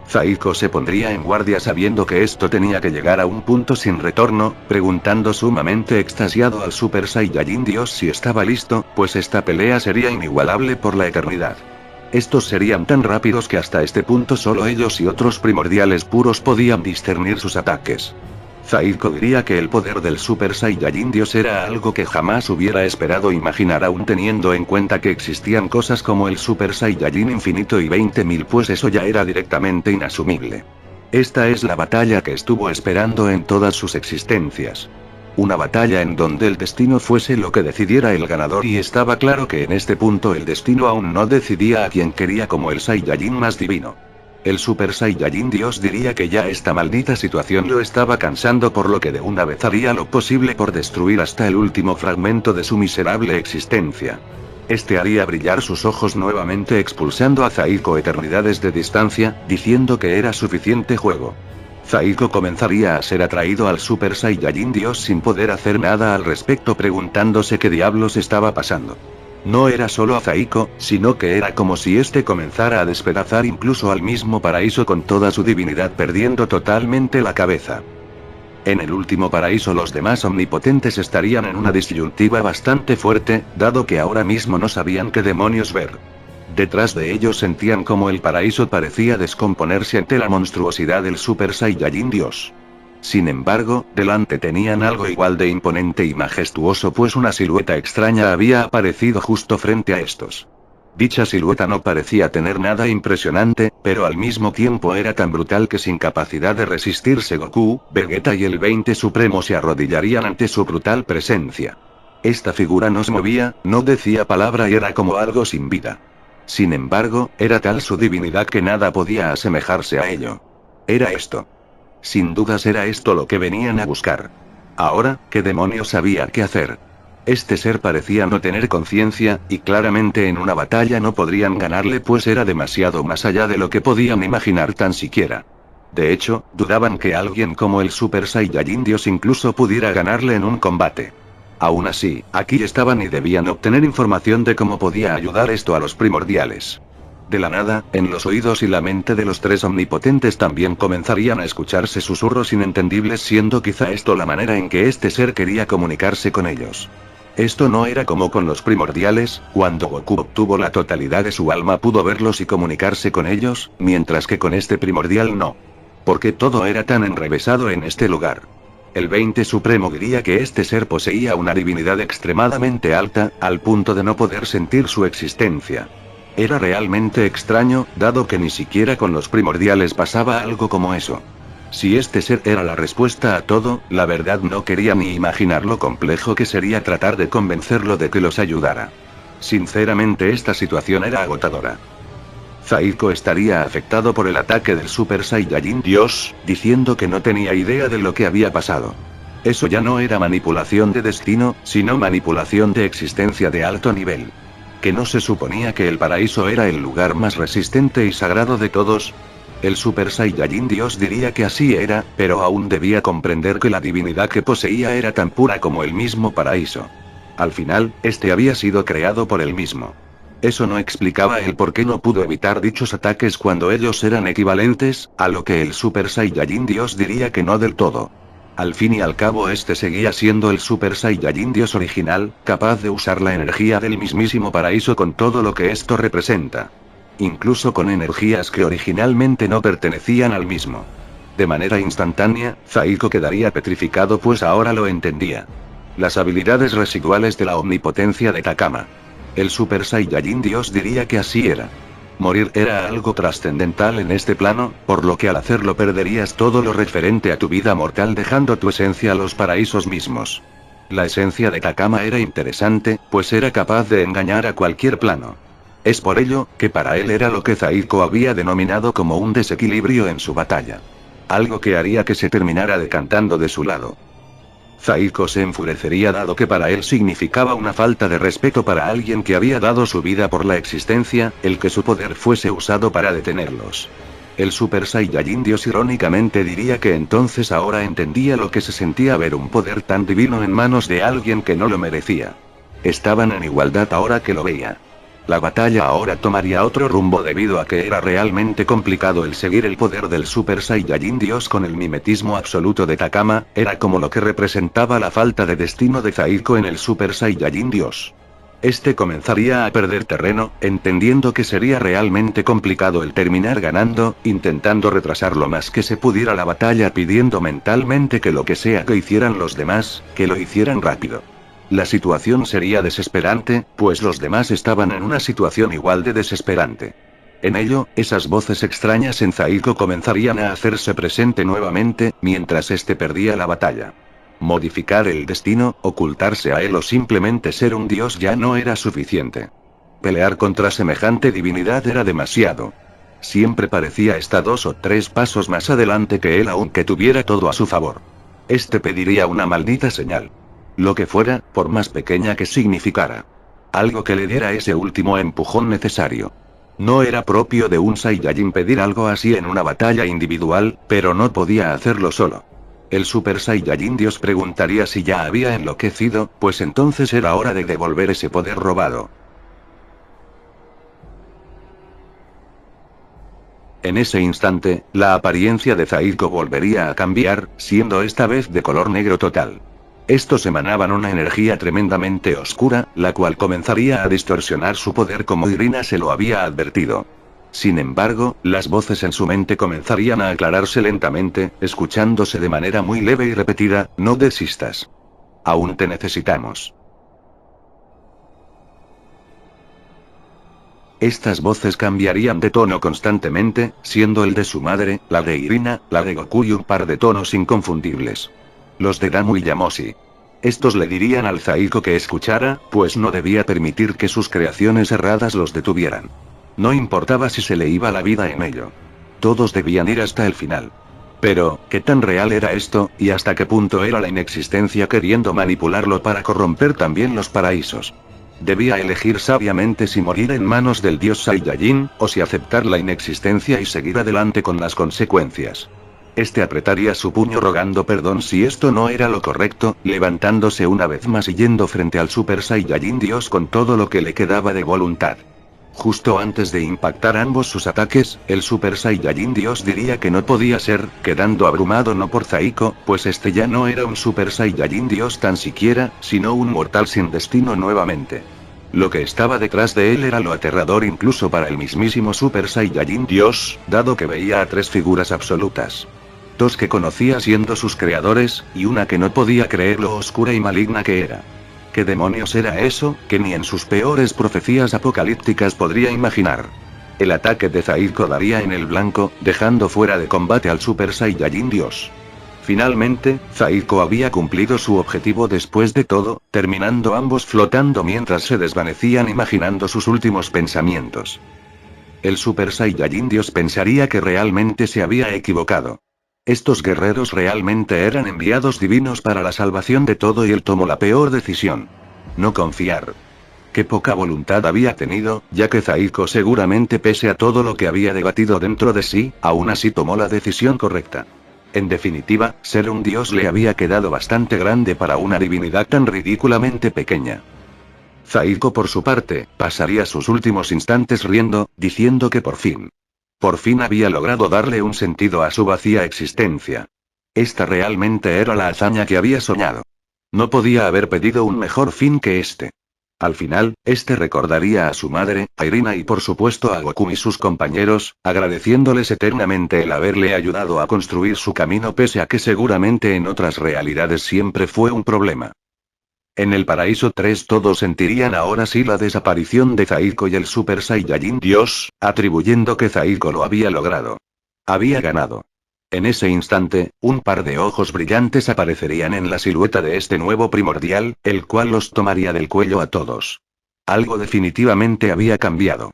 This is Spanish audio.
Zaiko se pondría en guardia sabiendo que esto tenía que llegar a un punto sin retorno, preguntando sumamente extasiado al Super Saiyajin Dios si estaba listo, pues esta pelea sería inigualable por la eternidad. Estos serían tan rápidos que hasta este punto solo ellos y otros primordiales puros podían discernir sus ataques. Zaiko diría que el poder del Super Saiyajin Dios era algo que jamás hubiera esperado imaginar aún teniendo en cuenta que existían cosas como el Super Saiyajin Infinito y 20.000 pues eso ya era directamente inasumible. Esta es la batalla que estuvo esperando en todas sus existencias. Una batalla en donde el destino fuese lo que decidiera el ganador y estaba claro que en este punto el destino aún no decidía a quien quería como el Saiyajin más divino. El Super Saiyajin Dios diría que ya esta maldita situación lo estaba cansando por lo que de una vez haría lo posible por destruir hasta el último fragmento de su miserable existencia. Este haría brillar sus ojos nuevamente expulsando a Zaiko eternidades de distancia, diciendo que era suficiente juego. Zaiko comenzaría a ser atraído al Super Saiyajin Dios sin poder hacer nada al respecto preguntándose qué diablos estaba pasando. No era solo a Zaiko, sino que era como si este comenzara a despedazar incluso al mismo paraíso con toda su divinidad perdiendo totalmente la cabeza. En el último paraíso los demás omnipotentes estarían en una disyuntiva bastante fuerte, dado que ahora mismo no sabían qué demonios ver. Detrás de ellos sentían como el paraíso parecía descomponerse ante la monstruosidad del Super Saiyajin Dios. Sin embargo, delante tenían algo igual de imponente y majestuoso pues una silueta extraña había aparecido justo frente a estos. Dicha silueta no parecía tener nada impresionante, pero al mismo tiempo era tan brutal que sin capacidad de resistirse Goku, Vegeta y el 20 Supremo se arrodillarían ante su brutal presencia. Esta figura no se movía, no decía palabra y era como algo sin vida. Sin embargo, era tal su divinidad que nada podía asemejarse a ello. Era esto. Sin dudas era esto lo que venían a buscar. Ahora, ¿qué demonios sabía qué hacer? Este ser parecía no tener conciencia, y claramente en una batalla no podrían ganarle pues era demasiado más allá de lo que podían imaginar tan siquiera. De hecho, dudaban que alguien como el Super Saiyajin Dios incluso pudiera ganarle en un combate. Aún así, aquí estaban y debían obtener información de cómo podía ayudar esto a los primordiales. De la nada, en los oídos y la mente de los tres omnipotentes también comenzarían a escucharse susurros inentendibles siendo quizá esto la manera en que este ser quería comunicarse con ellos. Esto no era como con los primordiales, cuando Goku obtuvo la totalidad de su alma pudo verlos y comunicarse con ellos, mientras que con este primordial no. Porque todo era tan enrevesado en este lugar. El 20 Supremo diría que este ser poseía una divinidad extremadamente alta, al punto de no poder sentir su existencia. Era realmente extraño, dado que ni siquiera con los primordiales pasaba algo como eso. Si este ser era la respuesta a todo, la verdad no quería ni imaginar lo complejo que sería tratar de convencerlo de que los ayudara. Sinceramente esta situación era agotadora. Zaiko estaría afectado por el ataque del Super Saiyajin Dios, diciendo que no tenía idea de lo que había pasado. Eso ya no era manipulación de destino, sino manipulación de existencia de alto nivel. ¿Que no se suponía que el paraíso era el lugar más resistente y sagrado de todos? El Super Saiyajin Dios diría que así era, pero aún debía comprender que la divinidad que poseía era tan pura como el mismo paraíso. Al final, este había sido creado por él mismo. Eso no explicaba el por qué no pudo evitar dichos ataques cuando ellos eran equivalentes, a lo que el Super Saiyajin Dios diría que no del todo. Al fin y al cabo este seguía siendo el Super Saiyajin Dios original, capaz de usar la energía del mismísimo paraíso con todo lo que esto representa. Incluso con energías que originalmente no pertenecían al mismo. De manera instantánea, Zaiko quedaría petrificado pues ahora lo entendía. Las habilidades residuales de la omnipotencia de Takama. El Super Saiyajin Dios diría que así era. Morir era algo trascendental en este plano, por lo que al hacerlo perderías todo lo referente a tu vida mortal dejando tu esencia a los paraísos mismos. La esencia de Takama era interesante, pues era capaz de engañar a cualquier plano. Es por ello, que para él era lo que Zaiko había denominado como un desequilibrio en su batalla. Algo que haría que se terminara decantando de su lado. Zaiko se enfurecería dado que para él significaba una falta de respeto para alguien que había dado su vida por la existencia, el que su poder fuese usado para detenerlos. El Super Saiyajin Dios irónicamente diría que entonces ahora entendía lo que se sentía ver un poder tan divino en manos de alguien que no lo merecía. Estaban en igualdad ahora que lo veía. La batalla ahora tomaría otro rumbo debido a que era realmente complicado el seguir el poder del Super Saiyajin Dios con el mimetismo absoluto de Takama, era como lo que representaba la falta de destino de Zaiko en el Super Saiyajin Dios. Este comenzaría a perder terreno, entendiendo que sería realmente complicado el terminar ganando, intentando retrasar lo más que se pudiera la batalla pidiendo mentalmente que lo que sea que hicieran los demás, que lo hicieran rápido. La situación sería desesperante, pues los demás estaban en una situación igual de desesperante. En ello, esas voces extrañas en Zaiko comenzarían a hacerse presente nuevamente, mientras este perdía la batalla. Modificar el destino, ocultarse a él o simplemente ser un dios ya no era suficiente. Pelear contra semejante divinidad era demasiado. Siempre parecía estar 2 o 3 pasos más adelante que él aunque tuviera todo a su favor. Este pediría una maldita señal. Lo que fuera, por más pequeña que significara. Algo que le diera ese último empujón necesario. No era propio de un Saiyajin pedir algo así en una batalla individual, pero no podía hacerlo solo. El Super Saiyajin Dios preguntaría si ya había enloquecido, pues entonces era hora de devolver ese poder robado. En ese instante, la apariencia de Zaiko volvería a cambiar, siendo esta vez de color negro total. Estos emanaban una energía tremendamente oscura, la cual comenzaría a distorsionar su poder como Irina se lo había advertido. Sin embargo, las voces en su mente comenzarían a aclararse lentamente, escuchándose de manera muy leve y repetida: no desistas. Aún te necesitamos. Estas voces cambiarían de tono constantemente, siendo el de su madre, la de Irina, la de Goku y un par de tonos inconfundibles. Los de Damu y Yamoshi. Estos le dirían al Zaiko que escuchara, pues no debía permitir que sus creaciones erradas los detuvieran. No importaba si se le iba la vida en ello. Todos debían ir hasta el final. Pero, ¿qué tan real era esto, y hasta qué punto era la inexistencia queriendo manipularlo para corromper también los paraísos? Debía elegir sabiamente si morir en manos del dios Saiyajin, o si aceptar la inexistencia y seguir adelante con las consecuencias. Este apretaría su puño rogando perdón si esto no era lo correcto, levantándose una vez más y yendo frente al Super Saiyajin Dios con todo lo que le quedaba de voluntad. Justo antes de impactar ambos sus ataques, el Super Saiyajin Dios diría que no podía ser, quedando abrumado no por Zaiko, pues este ya no era un Super Saiyajin Dios tan siquiera, sino un mortal sin destino nuevamente. Lo que estaba detrás de él era lo aterrador incluso para el mismísimo Super Saiyajin Dios, dado que veía a 3 figuras absolutas. 2 que conocía siendo sus creadores, y una que no podía creer lo oscura y maligna que era. ¿Qué demonios era eso, que ni en sus peores profecías apocalípticas podría imaginar? El ataque de Zaiko daría en el blanco, dejando fuera de combate al Super Saiyajin Dios. Finalmente, Zaiko había cumplido su objetivo después de todo, terminando ambos flotando mientras se desvanecían imaginando sus últimos pensamientos. El Super Saiyajin Dios pensaría que realmente se había equivocado. Estos guerreros realmente eran enviados divinos para la salvación de todo y él tomó la peor decisión. No confiar. Qué poca voluntad había tenido, ya que Zaiko seguramente pese a todo lo que había debatido dentro de sí, aún así tomó la decisión correcta. En definitiva, ser un dios le había quedado bastante grande para una divinidad tan ridículamente pequeña. Zaiko por su parte, pasaría sus últimos instantes riendo, diciendo que por fin había logrado darle un sentido a su vacía existencia. Esta realmente era la hazaña que había soñado. No podía haber pedido un mejor fin que este. Al final, este recordaría a su madre, a Irina y por supuesto a Goku y sus compañeros, agradeciéndoles eternamente el haberle ayudado a construir su camino pese a que seguramente en otras realidades siempre fue un problema. En el paraíso 3 todos sentirían ahora sí la desaparición de Zaiko y el Super Saiyajin Dios, atribuyendo que Zaiko lo había logrado. Había ganado. En ese instante, un par de ojos brillantes aparecerían en la silueta de este nuevo primordial, el cual los tomaría del cuello a todos. Algo definitivamente había cambiado.